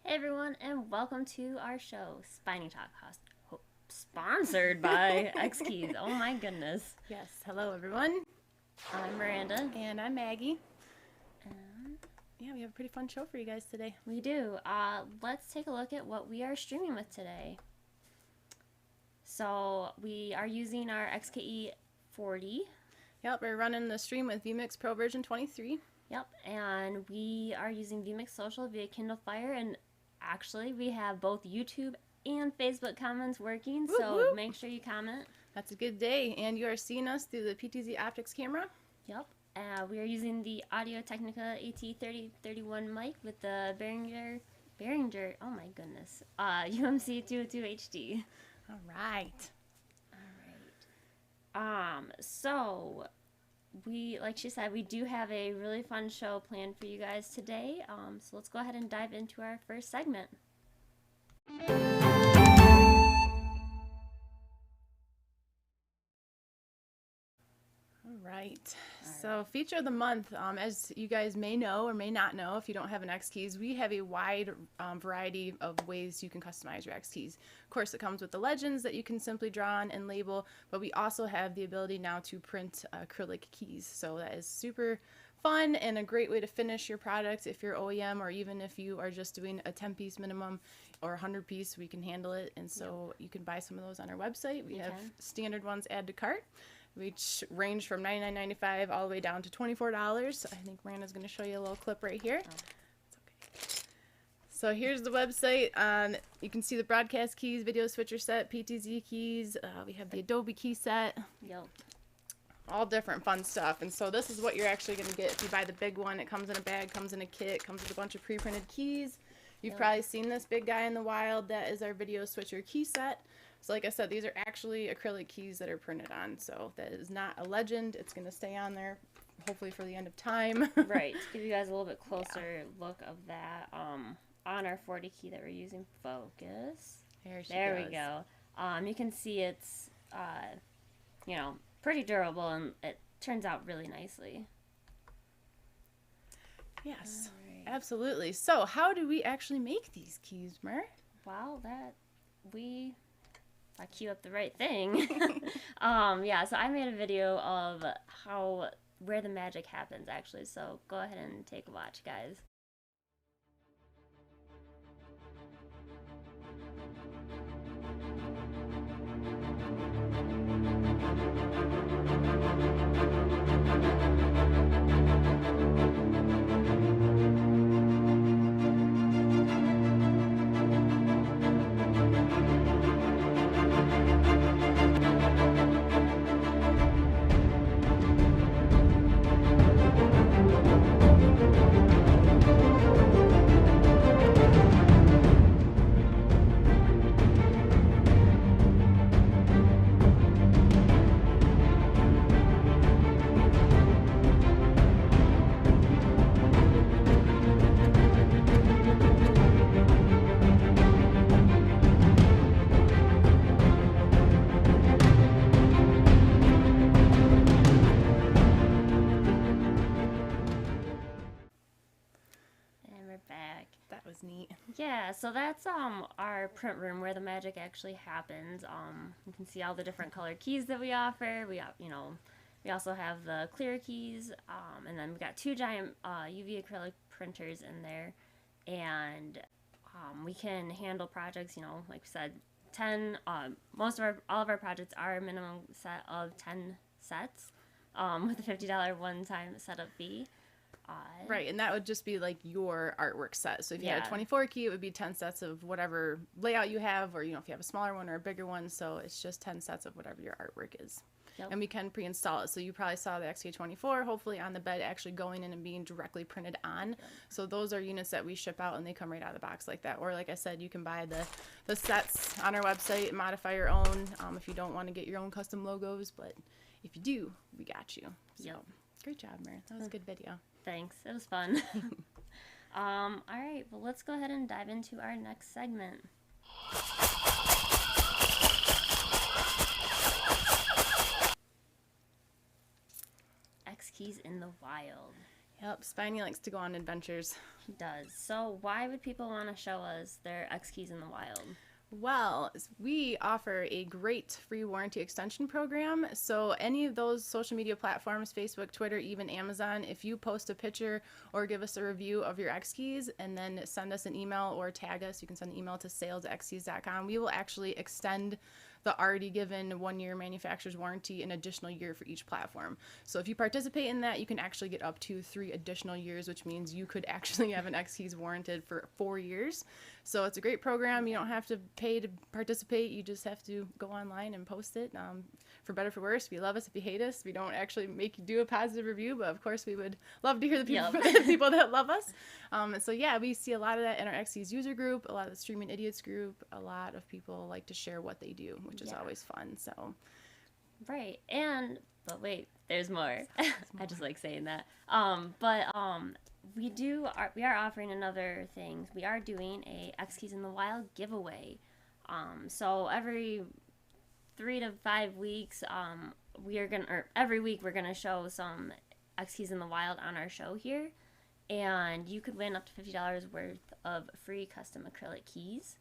Hey everyone, and welcome to our show, Spiny Talk, sponsored by X Keys. Oh my goodness. Yes, hello everyone. I'm Miranda. And I'm Maggie. And yeah, we have a pretty fun show for you guys today. We do. Let's take a look at what we are streaming with today. So we are using our XKE 40. Yep, we're running the stream with vMix Pro version 23. Yep, and we are using vMix Social via Kindle Fire, and actually we have both YouTube and Facebook comments working, so make sure you comment. That's a good day, and you are seeing us through the PTZ Optics camera. Yep, we are using the Audio Technica AT3031 mic with the Behringer, oh my goodness, UMC 202 HD. All right. So like she said, we do have a really fun show planned for you guys today. So let's go ahead and dive into our first segment. All right. So feature of the month, as you guys may know or may not know, if you don't have an X Keys, we have a wide variety of ways you can customize your X Keys. Of course, it comes with the legends that you can simply draw on and label, but we also have the ability now to print acrylic keys. So that is super fun and a great way to finish your product if you're OEM, or even if you are just doing a 10-piece minimum or 100-piece, we can handle it. And so you can buy some of those on our website. We have standard ones, add to cart, which range from $99.95 all the way down to $24. I think Miranda's going to show you a little clip right here. Okay. So here's the website. You can see the broadcast keys, video switcher set, PTZ keys. We have the Adobe key set. Yep. All different fun stuff. And so this is what you're actually going to get if you buy the big one. It comes in a bag, comes in a kit, comes with a bunch of pre-printed keys. You've probably seen this big guy in the wild. That is our video switcher key set. So like I said, these are actually acrylic keys that are printed on. So that is not a legend. It's going to stay on there, hopefully for the end of time. Right. To give you guys a little bit closer look of that, on our 40 key that we're using, focus. There we go. You can see it's, pretty durable, and it turns out really nicely. Yes, absolutely. So how do we actually make these keys, Mer? Well, I queue up the right thing. So I made a video of where the magic happens, actually. So go ahead and take a watch, guys. Neat. Yeah, so that's our print room where the magic actually happens. You can see all the different color keys that we offer. We also have the clear keys, and then we got 2 giant UV acrylic printers in there, and we can handle projects. Like we said, 10. All of our projects are a minimum set of 10 sets, with a $50 one-time setup fee. Right, and that would just be like your artwork set. So if you had a 24 key, it would be 10 sets of whatever layout you have, or if you have a smaller one or a bigger one. So it's just 10 sets of whatever your artwork is. Yep. And we can pre-install it. So you probably saw the XK24 hopefully on the bed actually going in and being directly printed on. Yep. So those are units that we ship out, and they come right out of the box like that. Or like I said, you can buy the sets on our website and modify your own if you don't want to get your own custom logos. But if you do, we got you. So great job, Mer. That was a good video. Thanks. It was fun. All right. Well, let's go ahead and dive into our next segment. X keys in the wild. Yep, Spiny likes to go on adventures. He does. So why would people want to show us their X keys in the wild? Well, we offer a great free warranty extension program. So any of those social media platforms, Facebook, Twitter, even Amazon, if you post a picture or give us a review of your X keys and then send us an email or tag us, you can send an email to sales@xkeys.com. We will actually extend the already given 1-year manufacturer's warranty, an additional year for each platform. So if you participate in that, you can actually get up to 3 additional years, which means you could actually have an X keys warranted for 4 years. So it's a great program. You don't have to pay to participate. You just have to go online and post it. For better, for worse, if you love us, if you hate us, we don't actually make you do a positive review, but of course we would love to hear the people, the people that love us. So yeah, we see a lot of that in our X keys user group, a lot of the Streaming Idiots group. A lot of people like to share what they do, which is always fun. So right. But wait, there's more. I just like saying that. We are offering another thing. We are doing a X keys in the wild giveaway. So every 3 to 5 weeks, every week we're gonna show some X keys in the wild on our show here, and you could win up to $50 worth of free custom acrylic keys.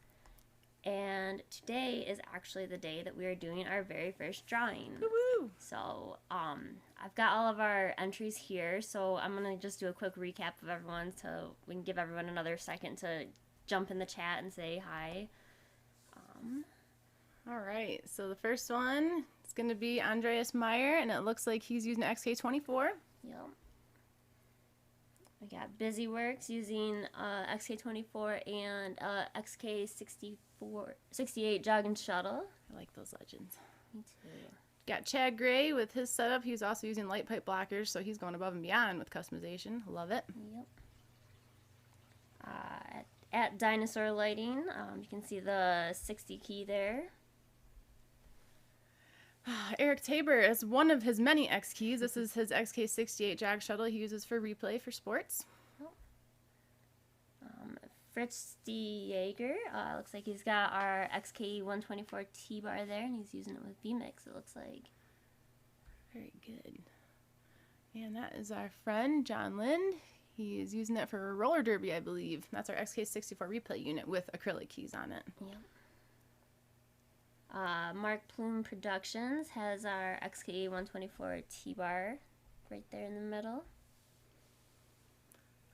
And today is actually the day that we are doing our very first drawing. woo-woo. So I've got all of our entries here, so I'm gonna just do a quick recap of everyone so we can give everyone another second to jump in the chat and say hi. All right, so the first one is going to be Andreas Meyer, and it looks like he's using XK24. Yep. We got BusyWorks using XK24 and XK68 Jog and Shuttle. I like those legends. Me too. Got Chad Gray with his setup. He's also using light pipe blockers, so he's going above and beyond with customization. Love it. Yep. At Dinosaur Lighting, you can see the 60 key there. Eric Tabor is one of his many X keys. This is his XK68 Jag Shuttle he uses for replay for sports. Fritz D. Yeager, looks like he's got our XK124 T-bar there, and he's using it with VMix, it looks like. Very good. And that is our friend, John Lind. He is using it for roller derby, I believe. That's our XK64 replay unit with acrylic keys on it. Yep. Mark Plume Productions has our XK124 T-bar right there in the middle.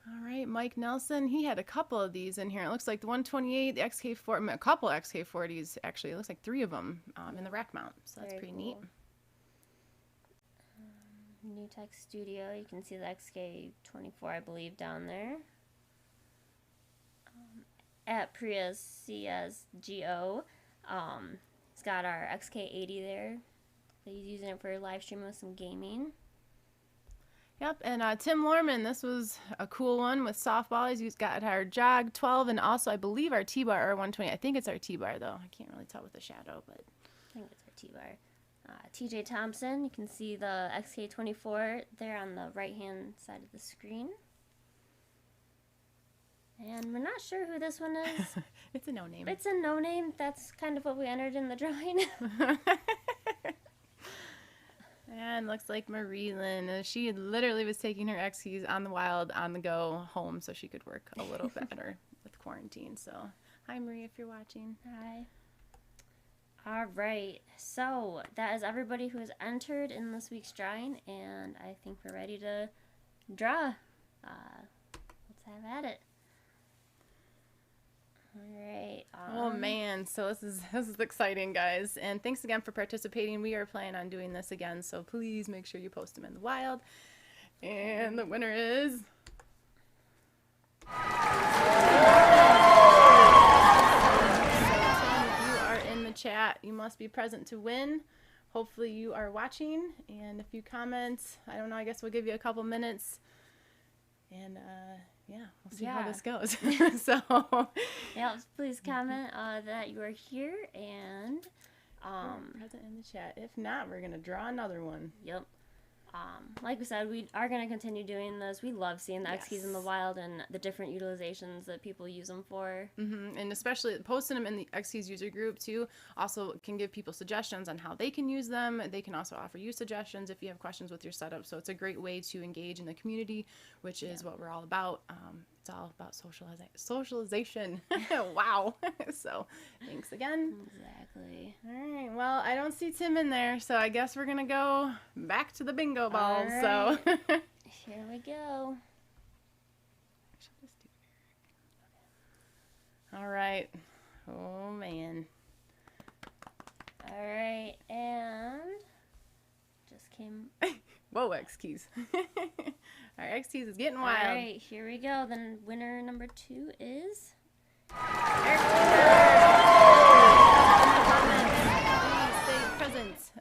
All right, Mike Nelson, he had a couple of these in here. It looks like the 128, the XK4, a couple XK40s, actually. It looks like 3 of them in the rack mount, so that's pretty neat. New Tech Studio, you can see the XK24, I believe, down there. At Prius CSGO, he's got our XK80 there. He's using it for live streaming with some gaming. Yep, and Tim Lorman, this was a cool one with softball. He's got our Jog 12 and also, I believe, our T-bar or 120. I think it's our T-bar, though. I can't really tell with the shadow, but I think it's our T-bar. TJ Thompson, you can see the XK24 there on the right-hand side of the screen. And we're not sure who this one is. It's a no-name. It's a no-name. That's kind of what we entered in the drawing. And looks like Marie Lynn. She literally was taking her X keys on the wild, on the go, home, so she could work a little better with quarantine. So, hi Marie, if you're watching. Hi. All right. So that is everybody who has entered in this week's drawing, and I think we're ready to draw. Let's have at it. All right. Oh man, so this is exciting, guys, and thanks again for participating. We are planning on doing this again, so please make sure you post them in the wild. And the winner is chat. You must be present to win. Hopefully you are watching, and if you comment, I don't know, I guess we'll give you a couple minutes, and yeah, we'll see how this goes. So yeah, please comment that you are here and present in the chat. If not, we're gonna draw another one. Yep. Like we said, we are going to continue doing this. We love seeing the X keys in the wild and the different utilizations that people use them for. And especially posting them in the X keys user group too also can give people suggestions on how they can use them. They can also offer you suggestions if you have questions with your setup. So it's a great way to engage in the community, which is what we're all about. It's all about socialization. Wow. So thanks again. Exactly. All right. Well, I don't see Tim in there, so I guess we're going to go back to the bingo balls. Right. So here we go. All right. Oh, man. All right. And just came. Whoa, X keys. Our X keys is getting wild. All right. Here we go. Then winner number 2 is.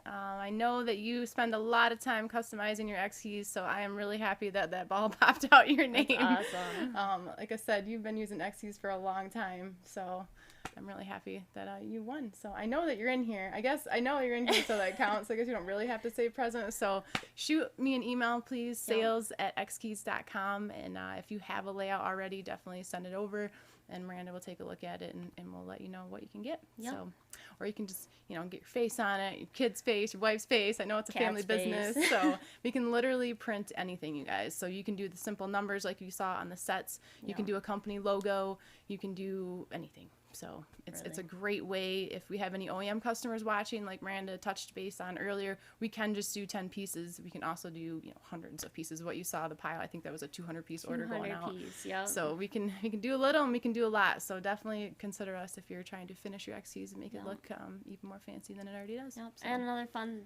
I know that you spend a lot of time customizing your X keys, so I am really happy that that ball popped out your name. That's awesome. Like I said, you've been using X keys for a long time, so I'm really happy that you won. So I know that you're in here. I guess I know you're in here, so that counts. I guess you don't really have to say present. So shoot me an email, please, sales@xkeys.com. And if you have a layout already, definitely send it over. And Miranda will take a look at it, and we'll let you know what you can get. Yep. So, or you can just, get your face on it, your kid's face, your wife's face. I know it's a family business, so we can literally print anything, you guys. So you can do the simple numbers like you saw on the sets. You can do a company logo. You can do anything. So it's a great way. If we have any OEM customers watching, like Miranda touched base on earlier, we can just do 10 pieces. We can also do hundreds of pieces. What you saw the pile, I think that was a 200-piece order going out. Yep. So we can do a little and we can do a lot. So definitely consider us if you're trying to finish your XCs and make it look even more fancy than it already does. Yep. So. And another fun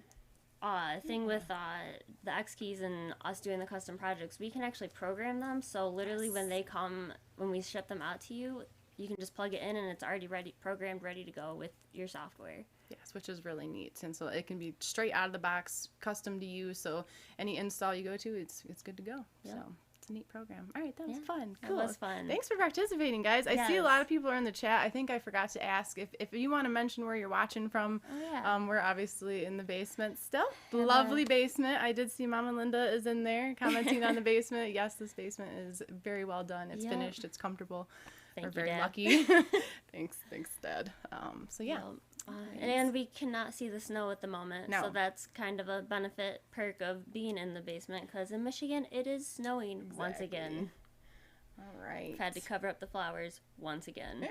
thing with the X keys and us doing the custom projects, we can actually program them. So literally when they come, when we ship them out to you, you can just plug it in and it's already programmed, ready to go with your software. Yes, which is really neat. And so it can be straight out of the box, custom to you. So any install you go to, it's good to go. Yep. So it's a neat program. All right, that was fun. Cool. That was fun. Thanks for participating, guys. I see a lot of people are in the chat. I think I forgot to ask if you want to mention where you're watching from. Oh, yeah. We're obviously in the basement still. Lovely basement. I did see Mama Linda is in there commenting on the basement. Yes, this basement is very well done. It's finished. It's comfortable. We're very lucky. Thanks, Dad. So yeah. And we cannot see the snow at the moment, No. so that's kind of a benefit perk of being in the basement, because in Michigan it is snowing once again. All right. I've had to cover up the flowers once again.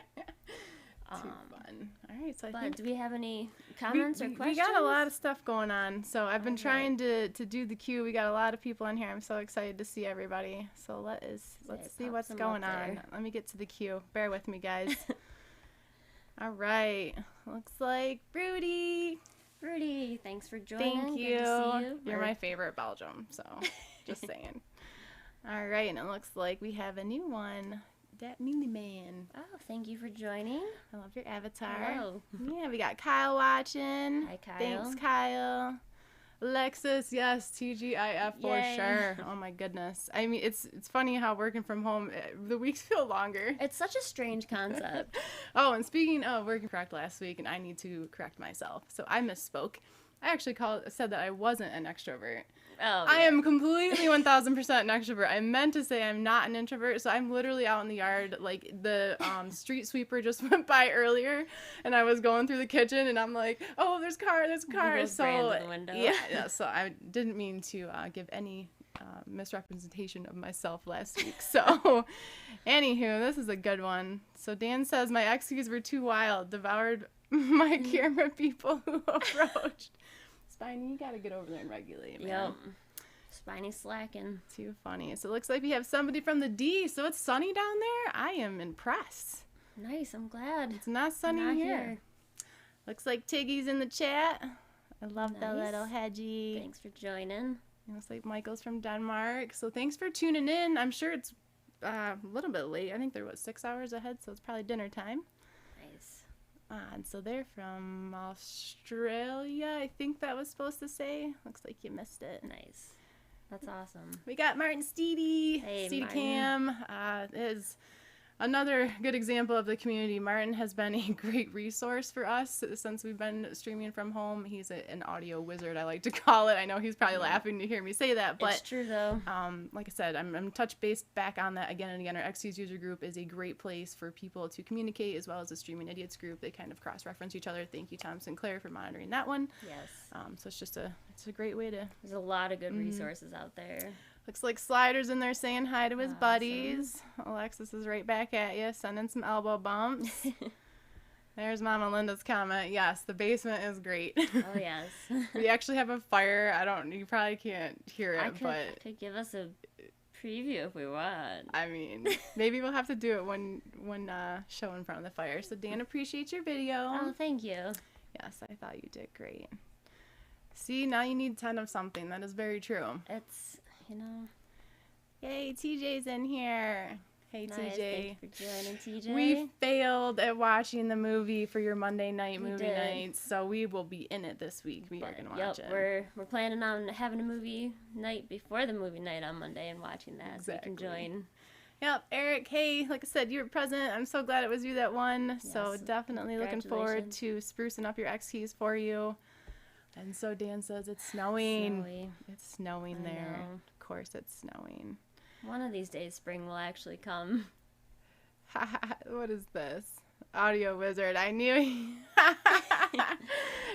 Too fun. All right, so I But think do we have any comments or questions? we got a lot of stuff going on. So I've been trying to do the queue. We got a lot of people in here. I'm so excited to see everybody. So let's see what's going on. Let me get to the queue. Bear with me, guys. All right. Looks like Rudy. Rudy, thanks for joining. Thank you. Good to see you. You're my favorite Belgium, so just saying. All right, and it looks like we have a new one. That Mealy Man. Oh, thank you for joining. I love your avatar. Hello. Yeah, we got Kyle watching. Hi, Kyle. Thanks, Kyle. Alexis, yes, TGIF for Yay. sure. Oh my goodness. I mean, it's funny how working from home, the weeks feel longer. It's such a strange concept. Oh, and speaking of working correct last week, and I need to correct myself. So I misspoke. I actually said that I wasn't an extrovert. Oh, I am completely 1000% an extrovert. I meant to say I'm not an introvert, so I'm literally out in the yard. Like the street sweeper just went by earlier, and I was going through the kitchen, and I'm like, "Oh, there's a car." So in the window. yeah. So I didn't mean to give any misrepresentation of myself last week. So, anywho, this is a good one. So Dan says my exes were too wild, devoured my camera people who approached. Spiny, you gotta get over there and regulate, man. Yep. Spiny slacking. Too funny. So it looks like we have somebody from the D. So it's sunny down there? I am impressed. Nice, I'm glad. It's not sunny here. Looks like Tiggy's in the chat. I love the little hedgie. Thanks for joining. Looks like Michael's from Denmark. So thanks for tuning in. I'm sure it's a little bit late. I think they're, 6 hours ahead? So it's probably dinner time. Nice. And so they're from Australia, I think that was supposed to say. Looks like you missed it. Nice. That's awesome. We got Martin Steedy. Hey, Steedy Martin. Cam is Another good example of the community, Martin has been a great resource for us since we've been streaming from home. He's an audio wizard, I like to call it. I know he's probably laughing to hear me say that, but it's true though. Like I said, I'm touch base back on that again and again. Our XT's user group is a great place for people to communicate, as well as the Streaming Idiots group. They kind of cross-reference each other. Thank you, Tom Sinclair, for monitoring that one. Yes. So it's a great way to. There's a lot of good resources out there. Looks like Slider's in there saying hi to his buddies. Alexis is right back at you, sending some elbow bumps. There's Mama Linda's comment. Yes, the basement is great. Oh, yes. We actually have a fire. You probably can't hear it, but could give us a preview if we want. I mean, maybe we'll have to do it when show in front of the fire. So Dan appreciates your video. Oh, thank you. Yes, I thought you did great. See, now you need 10 of something. That is very true. It's, Yay, TJ's in here. Hey, nice. TJ. Thanks for joining, TJ. We failed at watching the movie for your Monday night movie nights, so we will be in it this week. We are going to watch it. We're planning on having a movie night before the movie night on Monday and watching that, so you can join. Yep, Eric, hey, like I said, you were present. I'm so glad it was you that won. Yes. So definitely looking forward to sprucing up your X keys for you. And so Dan says it's snowing. Snowy. It's snowing there. Know. Of course it's snowing. One of these days spring will actually come. What is this? Audio wizard. I knew.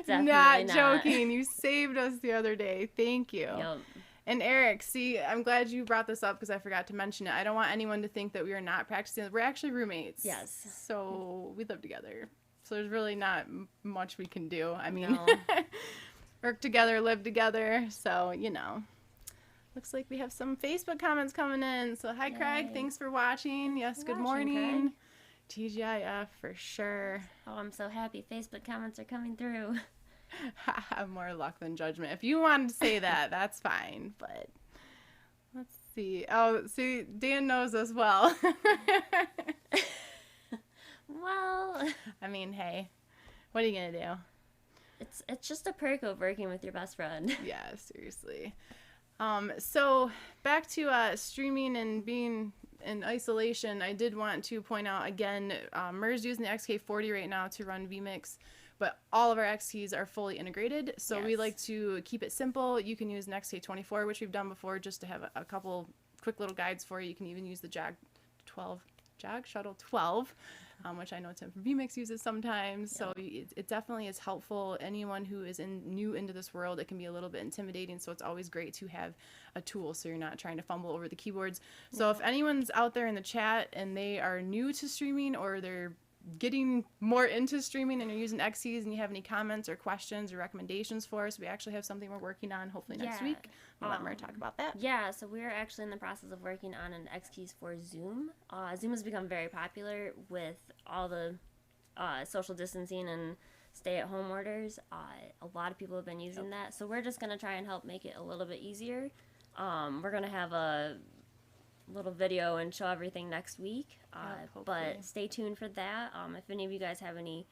Definitely not joking. You saved us the other day. Thank you. Yep. And Eric, see, I'm glad you brought this up because I forgot to mention it. I don't want anyone to think that we are not practicing. We're actually roommates. Yes. So we live together. So there's really not much we can do. I mean, No. work together, live together. So, looks like we have some Facebook comments coming in. So hi, Yay. Craig. Thanks for watching. Yes, good morning. TGIF for sure. Oh, I'm so happy Facebook comments are coming through. More luck than judgment. If you wanted to say that, that's fine. But let's see. Oh, see, Dan knows us well. Well, I mean, hey, what are you gonna do? It's just a perk of working with your best friend. Yeah, seriously. So back to streaming and being in isolation, I did want to point out again, MER's using the XK40 right now to run vMix, but all of our X keys are fully integrated. So we like to keep it simple. You can use an XK24, which we've done before, just to have a couple quick little guides for you. You can even use the Jag Shuttle 12. Which I know Tim from vMix uses sometimes. So it definitely is helpful. Anyone who is new into this world, it can be a little bit intimidating. So it's always great to have a tool so you're not trying to fumble over the keyboards. So if anyone's out there in the chat and they are new to streaming or they're getting more into streaming and you're using XCs and you have any comments or questions or recommendations for us, we actually have something we're working on hopefully next week. We'll let Mer talk about that. Yeah, so we're actually in the process of working on an X keys for Zoom. Zoom has become very popular with all the social distancing and stay-at-home orders. A lot of people have been using that, so we're just going to try and help make it a little bit easier. We're going to have a little video and show everything next week, but stay tuned for that. If any of you guys have any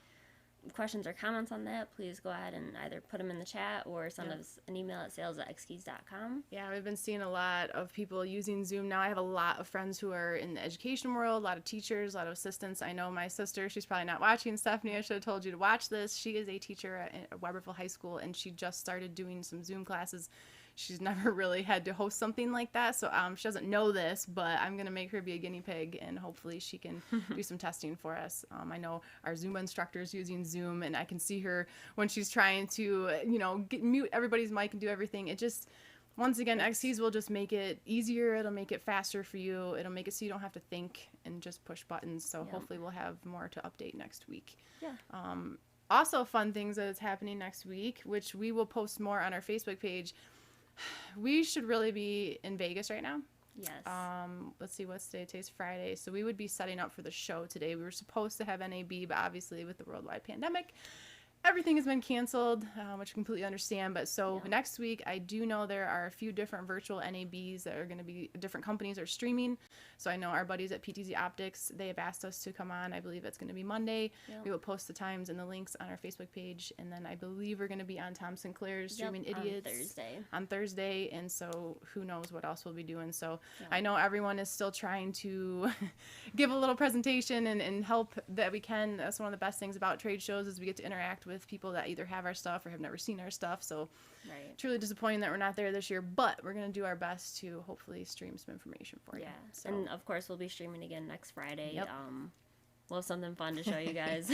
questions or comments on that, please go ahead and either put them in the chat or send us an email at sales@xkeys.com. Yeah, we've been seeing a lot of people using Zoom now. I have a lot of friends who are in the education world, a lot of teachers, a lot of assistants. I know my sister, she's probably not watching. Stephanie, I should have told you to watch this. She is a teacher at Weberville High School, and she just started doing some Zoom classes. She's never really had to host something like that, so she doesn't know this, but I'm going to make her be a guinea pig, and hopefully she can do some testing for us. I know our Zumba instructor is using Zoom, and I can see her when she's trying to, mute everybody's mic and do everything. It just, once again, XCs will just make it easier. It'll make it faster for you. It'll make it so you don't have to think and just push buttons, so hopefully we'll have more to update next week. Yeah. Also, fun things that is happening next week, which we will post more on our Facebook page. We should really be in Vegas right now. Yes. Let's see, what's today? Today's Friday. So we would be setting up for the show today. We were supposed to have NAB, but obviously with the worldwide pandemic, everything has been canceled, which I completely understand. But so next week, I do know there are a few different virtual NABs that are going to be different companies are streaming. So I know our buddies at PTZ Optics, they have asked us to come on. I believe it's going to be Monday. Yep. We will post the times and the links on our Facebook page. And then I believe we're going to be on Tom Sinclair's Streaming Idiots on Thursday. And so who knows what else we'll be doing. So I know everyone is still trying to give a little presentation and help that we can. That's one of the best things about trade shows is we get to interact with people that either have our stuff or have never seen our stuff. So truly disappointing that we're not there this year, but we're going to do our best to hopefully stream some information for you. So. And of course we'll be streaming again next Friday. Yep. We'll have something fun to show you guys.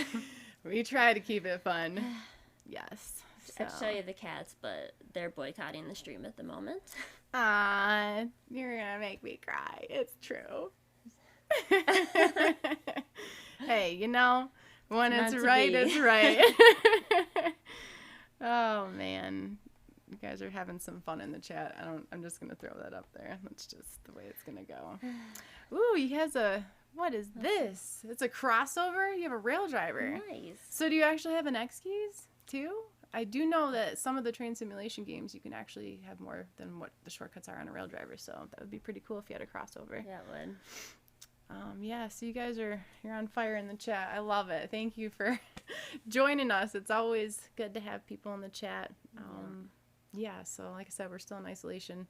We try to keep it fun. Yes. So. I'd show you the cats, but they're boycotting the stream at the moment. You're going to make me cry. It's true. Hey, you know, when it's right, it's right. Oh, man. You guys are having some fun in the chat. I'm just going to throw that up there. That's just the way it's going to go. Ooh, he has what is this? It's a crossover? You have a rail driver. Nice. So do you actually have an X keys too? I do know that some of the train simulation games you can actually have more than what the shortcuts are on a rail driver. So that would be pretty cool if you had a crossover. Yeah, it would. Yeah, so you guys you're on fire in the chat. I love it. Thank you for joining us. It's always good to have people in the chat. Yeah, so like I said, we're still in isolation.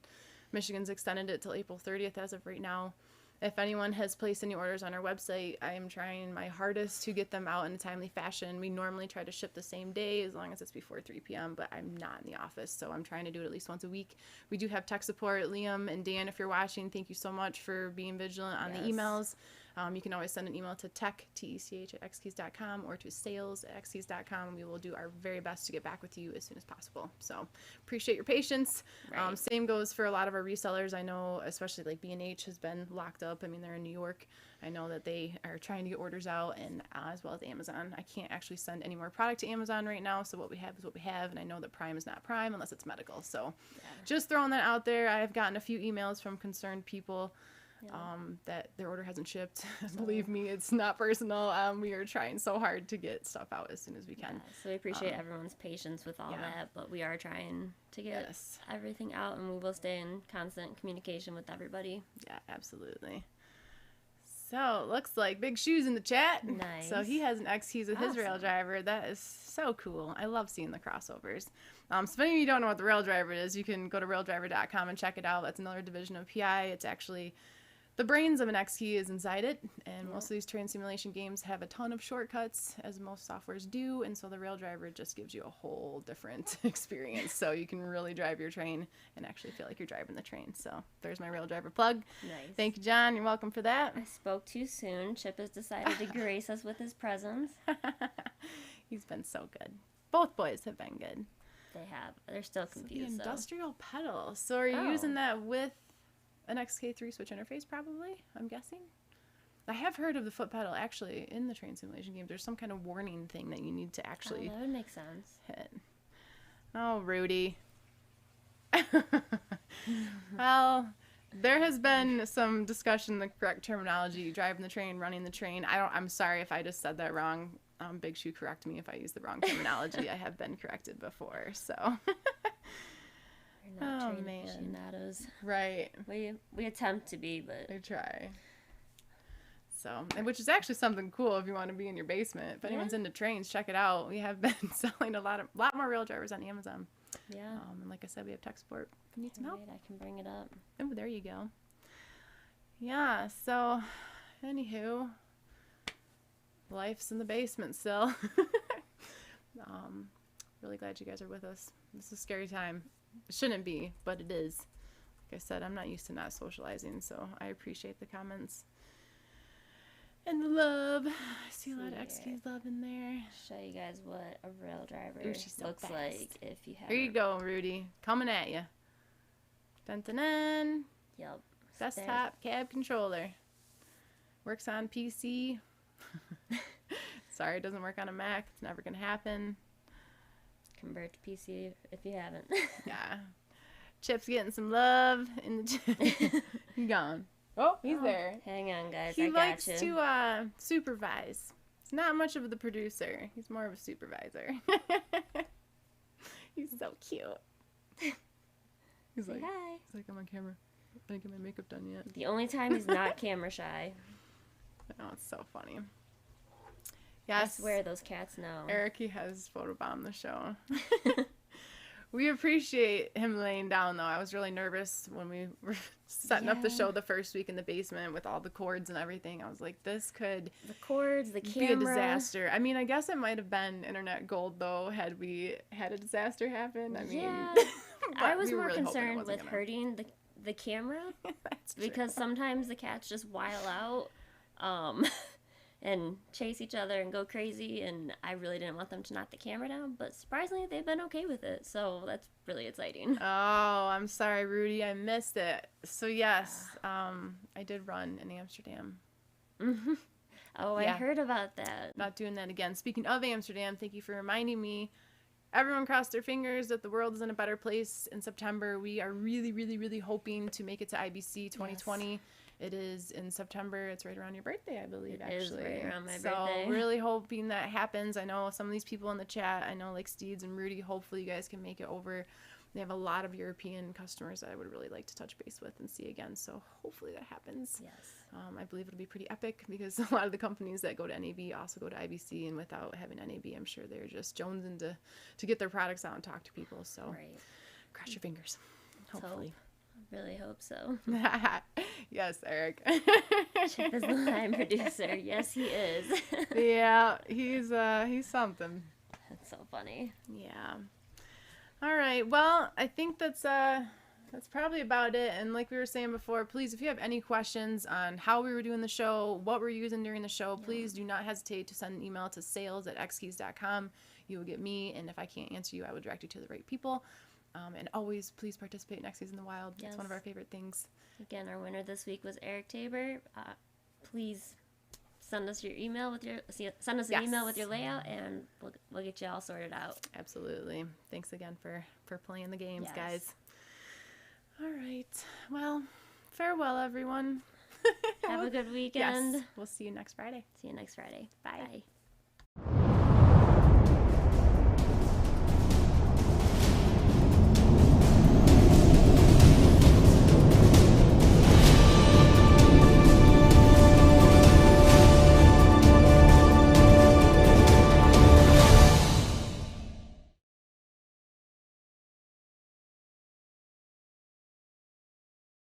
Michigan's extended it till April 30th as of right now. If anyone has placed any orders on our website, I am trying my hardest to get them out in a timely fashion. We normally try to ship the same day as long as it's before 3 p.m., but I'm not in the office, so I'm trying to do it at least once a week. We do have tech support. Liam and Dan, if you're watching, thank you so much for being vigilant on the emails. You can always send an email to tech@xkeys.com or to sales@xkeys.com. We will do our very best to get back with you as soon as possible. So appreciate your patience. Right. Same goes for a lot of our resellers. I know, especially like B&H has been locked up. I mean, they're in New York. I know that they are trying to get orders out, and as well as Amazon. I can't actually send any more product to Amazon right now, so what we have is what we have, and I know that Prime is not Prime unless it's medical. So just throwing that out there. I have gotten a few emails from concerned people that their order hasn't shipped. Believe me, it's not personal. We are trying so hard to get stuff out as soon as we can. Yeah, so we appreciate everyone's patience with all that, but we are trying to get everything out, and we will stay in constant communication with everybody. Yeah, absolutely. So, looks like Big Shoes in the chat. Nice. So, he has an X keys with his rail driver. That is so cool. I love seeing the crossovers. So, if any of you don't know what the rail driver is, you can go to raildriver.com and check it out. That's another division of PI. It's actually the brains of an X key is inside it, and most of these train simulation games have a ton of shortcuts, as most softwares do, and so the rail driver just gives you a whole different experience, so you can really drive your train and actually feel like you're driving the train. So there's my rail driver plug. Nice. Thank you, John. You're welcome for that. I spoke too soon. Chip has decided to grace us with his presence. He's been so good. Both boys have been good. They have. They're still confused. So the industrial pedal. So are you using that with an XK3 switch interface, probably, I'm guessing? I have heard of the foot pedal, actually, in the train simulation game. There's some kind of warning thing that you need to actually that would make sense. Hit. Oh, Rudy. Well, there has been some discussion, the correct terminology, driving the train, running the train. I'm sorry if I just said that wrong. Big Shoe, correct me if I use the wrong terminology. I have been corrected before, so... Not trained aficionados. Right. We attempt to be, but we try. So, which is actually something cool if you want to be in your basement. If anyone's into trains, check it out. We have been selling a lot more rail drivers on Amazon. Yeah. And like I said, we have tech support. If you need some help, I can bring it up. Oh, there you go. Yeah. So, anywho, life's in the basement still. Really glad you guys are with us. This is a scary time. It shouldn't be, but it is. Like I said, I'm not used to not socializing, so I appreciate the comments and the love. I see a lot of X keys love in there. Show you guys what a rail driver looks fast. like if you have. Here you go, Rudy. Coming at you. Dun dun dun. Yep. Desktop cab controller. Works on PC. Sorry, it doesn't work on a Mac. It's never gonna happen. Convert to PC if you haven't. Yeah. Chip's getting some love in the He's gone. Oh, he's there. Hang on, guys. He I likes got you. to supervise. He's not much of the producer. He's more of a supervisor. He's so cute. He's Say like, hi. he's like, I'm on camera. I didn't get my makeup done yet. The only time he's not camera shy. Oh, it's so funny. I Yes. swear those cats know. Eric, he has photobombed the show. We appreciate him laying down, though. I was really nervous when we were setting up the show the first week in the basement with all the cords and everything. I was like, this could The cords, the be camera. a disaster. I mean, I guess it might have been internet gold, though, had we had a disaster happen. I mean, Yeah. but I was we were more really hoping it concerned wasn't with gonna. hurting the camera That's true. because sometimes the cats just while out and chase each other and go crazy, and I really didn't want them to knock the camera down, but surprisingly they've been okay with it, so that's really exciting. Oh, I'm sorry, Rudy. I missed it. So, yes, I did run in Amsterdam. Mm-hmm. Oh, Yeah. I heard about that. Not doing that again. Speaking of Amsterdam, thank you for reminding me. Everyone cross their fingers that the world is in a better place in September. We are really, really, really hoping to make it to IBC 2020. Yes. It is in September. It's right around your birthday, I believe, actually. It is right around my so birthday. really hoping that happens. I know some of these people in the chat, I know like Steeds and Rudy, hopefully you guys can make it over. They have a lot of European customers that I would really like to touch base with and see again. So hopefully that happens. Yes. I believe it'll be pretty epic because a lot of the companies that go to NAB also go to IBC, and without having NAB, I'm sure they're just jonesing to get their products out and talk to people. So Right. cross your fingers. Hopefully. I really hope so. Yes, Eric. Chip is the line producer. Yes, he is. Yeah, he's something. That's so funny. Yeah. All right. Well, I think that's probably about it. And like we were saying before, please, if you have any questions on how we were doing the show, what we're using during the show, please do not hesitate to send an email to sales@xkeys.com. You will get me, and if I can't answer you, I will direct you to the right people. And always, please participate in Xkeys in the Wild. It's one of our favorite things. Again, our winner this week was Eric Tabor. Please send us your email with your an email with your layout, and we'll get you all sorted out. Absolutely. Thanks again for playing the games, Yes. guys. All right. Well, farewell, everyone. Have a good weekend. Yes. We'll see you next Friday. See you next Friday. Bye.